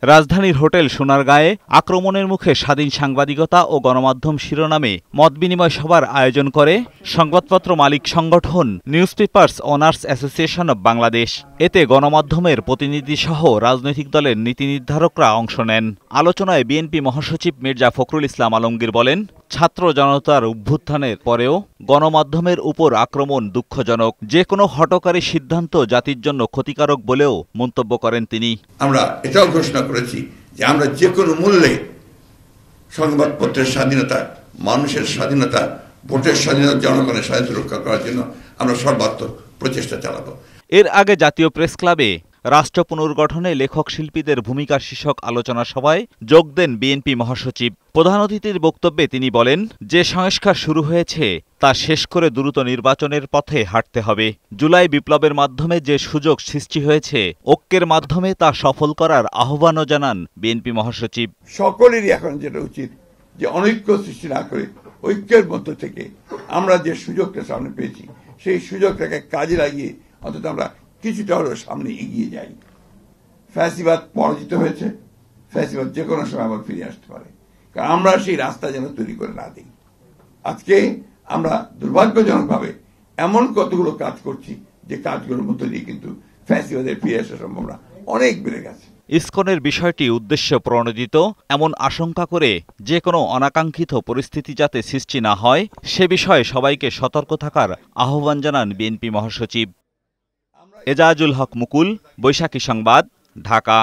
রাজধানীর হোটেল সোনারগাঁয়ে আক্রমণের মুখে স্বাধীন সাংবাদিকতা ও গণমাধ্যম শিরোনামে মতবিনিময় সভার আয়োজন করে সংবাদপত্র মালিক সংগঠন news papers owners association of Bangladesh. এতে গণমাধ্যমের প্রতিনিধিসহ রাজনৈতিক দলের নীতি নির্ধারকরা অংশ নেন। আলোচনায় বিএনপি মহাসচিব মির্জা ফখরুল ইসলাম আলমগীর বলেন, ছাত্র জনতার অভ্যুত্থানের পরেও গণমাধ্যমের উপর আক্রমণ দুঃখজনক। যে কোনো হঠকারী সিদ্ধান্ত জাতির জন্য ক্ষতিকারক বলেও মন্তব্য করেন তিনি। আমরা এটাও ঘোষণা করেছি যে আমরা যে কোনো মূল্যে সংবাদপত্রের স্বাধীনতা, মানুষের স্বাধীনতা, ভোটের স্বাধীনতা, জনগণের স্বাধীনতা রক্ষা করার জন্য আমরা সর্বাত্মক প্রচেষ্টা চালাবো। এর আগে জাতীয় প্রেস ক্লাবে রাষ্ট্র পুনর্গঠনে লেখক শিল্পীদের ভূমিকা শীর্ষক আলোচনা সভায় যোগ দেন বিএনপি মহাসচিব। প্রধান অতিথির বক্তব্যে তিনি বলেন, যে সংস্কার শুরু হয়েছে তা শেষ করে দ্রুত নির্বাচনের পথে হাঁটতে হবে। জুলাই বিপ্লবের মাধ্যমে যে সুযোগ সৃষ্টি হয়েছে, ঐক্যের মাধ্যমে তা সফল করার আহ্বানও জানান বিএনপি মহাসচিব। সকলেরই এখন যেটা উচিত যে অনৈক্য সৃষ্টি না করে ঐক্যের মধ্য থেকে আমরা যে সুযোগটা সামনে পেয়েছি সেই সুযোগটাকে কাজে লাগিয়ে অন্তত আমরা কিছুটা হলেও সামনে এগিয়ে যাই। ফ্যাসিবাদ পরাজিত হয়েছে, ফ্যাসিবাদ যে কোনো সময় আবার ফিরে আসতে পারে, কারণ আমরা সেই রাস্তা যেন তৈরি করে না দিই। আজকে আমরা দুর্ভাগ্যজনকভাবে এমন কতগুলো কাজ করছি যে কাজগুলোর মধ্য দিয়ে কিন্তু ফ্যাসিবাদের ফিরে আসার সম্ভাবনা অনেক বেড়ে গেছে। ইসকনের বিষয়টি উদ্দেশ্য প্রণোদিত এমন আশঙ্কা করে যে কোনো অনাকাঙ্ক্ষিত পরিস্থিতি যাতে সৃষ্টি না হয় সে বিষয়ে সবাইকে সতর্ক থাকার আহ্বান জানান বিএনপি মহাসচিব। এজাজুল হক মুকুল, বৈশাখী সংবাদ, ঢাকা।